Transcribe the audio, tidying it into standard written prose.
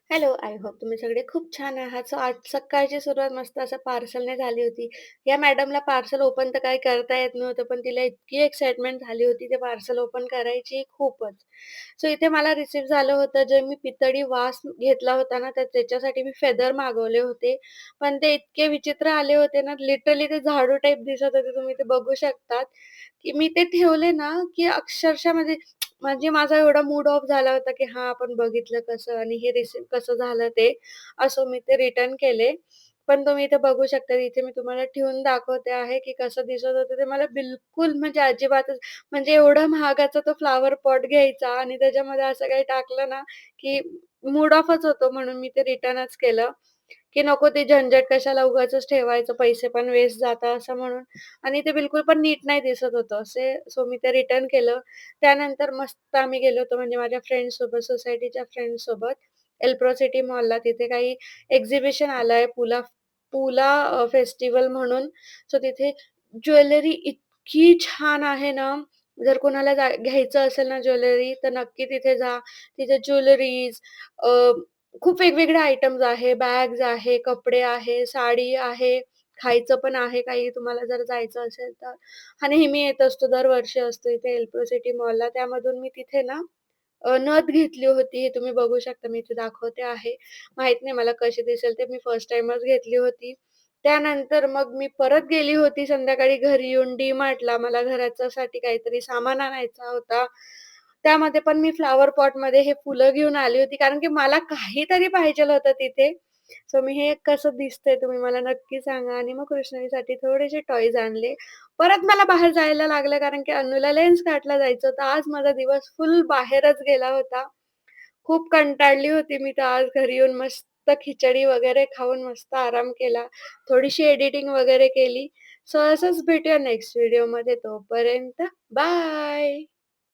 Hello, I hope तुम्ही सगळे खूप छान आहात. सो आज सकाळची सुरुवात मस्त असं पार्सलने झाली होती. या मॅडमला पार्सल ओपन तर काही करता येत नव्हतं, पण तिला इतकी एक्साइटमेंट झाली होती ते पार्सल ओपन करायची खूपच. सो इथे मला रिसीव्ह झालं होतं, जे मी पितळी वास घेतला होता ना, तर त्याच्यासाठी मी फेदर मागवले होते. पण ते इतके विचित्र आले होते ना, लिटरली ते झाडू टाइप दिसत होते. तुम्ही ते बघू शकतात, की मी ते ठेवले ना, की अक्षरशः म्हणजे माझा एवढा मूड ऑफ झाला होता, की हां, आपण बघितलं कसं आणि हे रिसीव्ह कसं झालं ते. असं मी ते रिटर्न केले. पण तुम्ही इथे बघू शकता, इथे मी तुम्हाला ठेवून दाखवते आहे, की कसं दिसत होतं ते. मला बिलकुल म्हणजे अजिबातच म्हणजे एवढा महागाचा तो फ्लॉवर पॉट घ्यायचा आणि त्याच्यामध्ये असं काही टाकलं ना, की मूड ऑफच होतो म्हणून मी ते रिटर्नच केलं, की नको ते झंझट कशाला उगाचच ठेवायचं, पैसे पण वेस्ट जातात असं म्हणून. आणि ते बिलकुल पण नीट नाही दिसत होतं सो मी ते रिटर्न केलं. त्यानंतर मस्त आम्ही गेलो होतो म्हणजे माझ्या फ्रेंड्ससोबत, सोसायटीच्या फ्रेंड्ससोबत एल्प्रो सिटी मॉलला. तिथे काही एक्झिबिशन आलंय पुला फेस्टिव्हल म्हणून. सो तिथे ज्वेलरी इतकी छान आहे ना, जर कोणाला घ्यायचं असेल ना ज्वेलरी, तर नक्की तिथे जा. तिथे ज्वेलरीज खूप वेगवेगळे आयटम्स आहे, बॅग्स आहे, कपडे आहे, साडी आहे, खायचं पण आहे काही तुम्हाला जर जायचं असेल तर. हा नेहमी येत असतो, दरवर्षी असतो इथे एल्प्रो सिटी मॉलला. त्यामधून मी तिथे ना नथ घेतली होती. हे तुम्ही बघू शकता, मी इथे दाखवते आहे. माहीत नाही मला कशी दिसेल ते, मी फर्स्ट टाईमच घेतली होती. त्यानंतर मग मी परत गेली होती संध्याकाळी घरी येऊन डी-मार्टला. मला घराच्यासाठी काहीतरी सामान आणायचा होता. त्यामध्ये पण मी फ्लॉवर पॉटमध्ये हे फुलं घेऊन आली होती, कारण की मला काहीतरी पाहिजेल होतं तिथे. सो मी हे कसं दिसतंय तुम्ही मला नक्की सांगा आणि मग कृष्णवीसाठी थोडेसे टॉयज आणले. परत मला बाहेर जायला लागलं कारण की अन्नूला लेन्सकार्टला जायचं होतं. आज माझा दिवस फुल बाहेरच गेला होता. खूप कंटाळली होती मी, तर आज घरी येऊन मस्त खिचडी वगैरे खाऊन मस्त आराम केला. थोडीशी एडिटिंग वगैरे केली. सो असंच भेटूया नेक्स्ट व्हिडिओमध्ये. तोपर्यंत बाय.